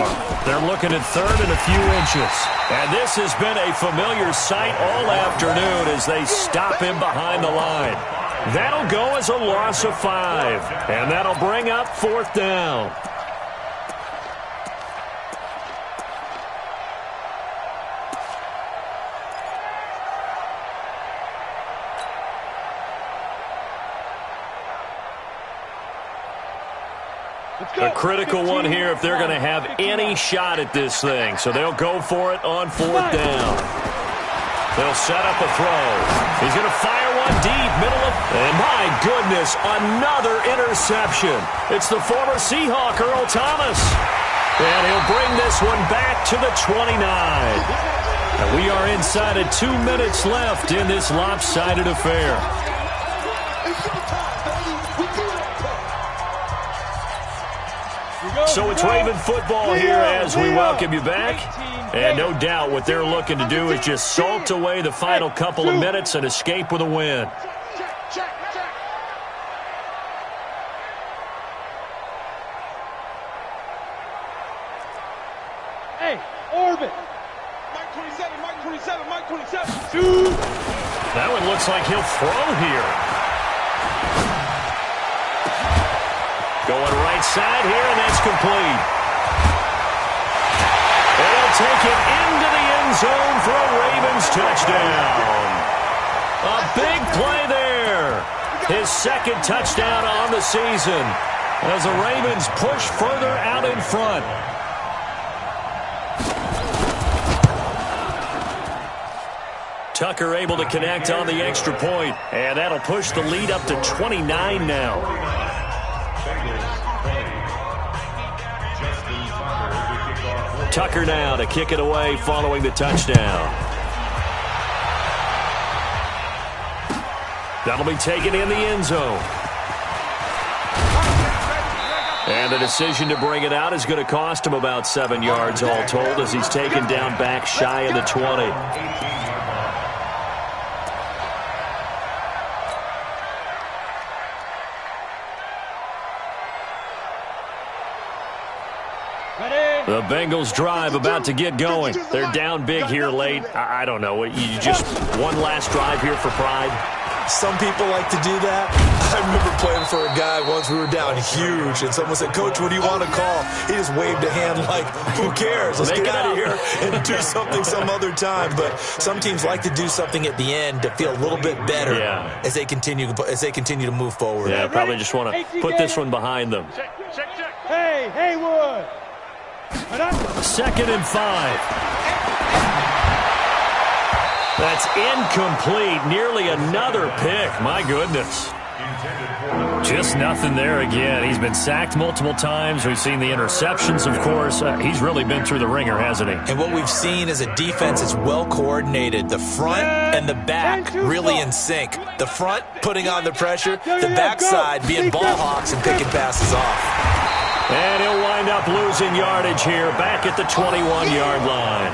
They're looking at 3rd and a few inches. And this has been a familiar sight all afternoon as they stop him behind the line. That'll go as a loss of 5. And that'll bring up 4th down. A critical one here if they're going to have any shot at this thing. So they'll go for it on 4th down. They'll set up a throw. He's going to fire one deep, middle of... And my goodness, another interception. It's the former Seahawk, Earl Thomas. And he'll bring this one back to the 29. And we are inside of 2 minutes left in this lopsided affair. So it's Raven football here as we welcome you back. And no doubt what they're looking to do is just salt away the final couple of minutes and escape with a win. Hey, Orbit. Mike 27, Mike 27, Mike 27. Shoot. That one looks like he'll throw here. Going right side here, and that's complete. And he'll take it into the end zone for a Ravens touchdown. A big play there. His second touchdown on the season as the Ravens push further out in front. Tucker able to connect on the extra point, and that'll push the lead up to 29 now. Tucker now to kick it away following the touchdown. That'll be taken in the end zone. And the decision to bring it out is going to cost him about 7 yards all told as he's taken down back shy of the 20. The Bengals drive about to get going. They're down big here late. I don't know. You just one last drive here for pride? Some people like to do that. I remember playing for a guy once. We were down huge, and someone said, "Coach, what do you want to call?" He just waved a hand like, "Who cares? Let's get out of here and do something some other time." But some teams like to do something at the end to feel a little bit better as they continue to move forward. Yeah, probably just want to put this one behind them. Hey, Haywood. 2nd and 5. That's incomplete. Nearly another pick. My goodness. Just nothing there again. He's been sacked multiple times. We've seen the interceptions, of course. He's really been through the ringer, hasn't he? And what we've seen is a defense that's well coordinated. The front and the back really in sync. The front putting on the pressure. The backside being ball hawks and picking passes off. And he'll wind up losing yardage here back at the 21-yard line.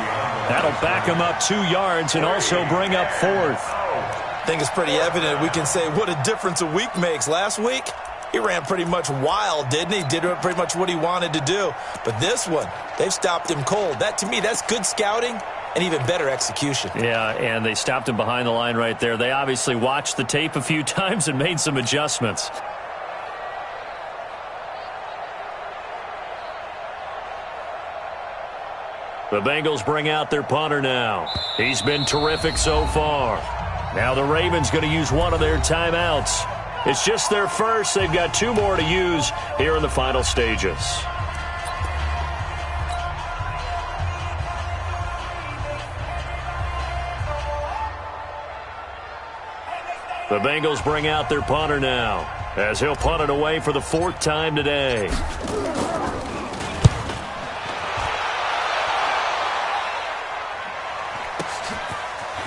That'll back him up 2 yards and also bring up 4th. I think it's pretty evident. We can say what a difference a week makes. Last week, he ran pretty much wild, didn't he? Did pretty much what he wanted to do. But this one, they've stopped him cold. That, to me, that's good scouting and even better execution. Yeah, and they stopped him behind the line right there. They obviously watched the tape a few times and made some adjustments. The Bengals bring out their punter now. He's been terrific so far. Now the Ravens going to use one of their timeouts. It's just their first. They've got 2 more to use here in the final stages. The Bengals bring out their punter now as he'll punt it away for the 4th time today.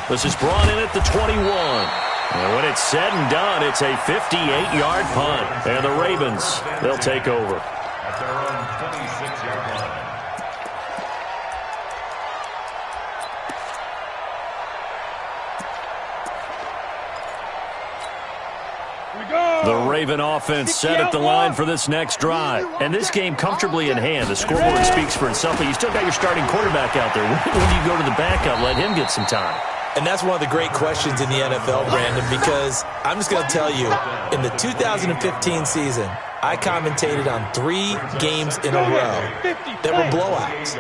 This is brought in at the 21. And when it's said and done, it's a 58-yard punt. And the Ravens, they'll take over. At their own 26-yard line. The Raven offense set at the line for this next drive. And this game comfortably in hand. The scoreboard speaks for itself, but you still got your starting quarterback out there. When do you go to the backup, let him get some time? And that's one of the great questions in the NFL, Brandon, because I'm just going to tell you, in the 2015 season, I commentated on 3 games in a row that were blowouts.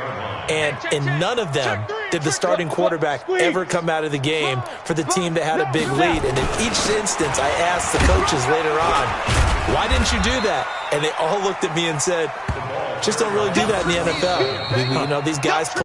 And in none of them did the starting quarterback ever come out of the game for the team that had a big lead. And in each instance, I asked the coaches later on, why didn't you do that? And they all looked at me and said, just don't really do that in the NFL. These guys play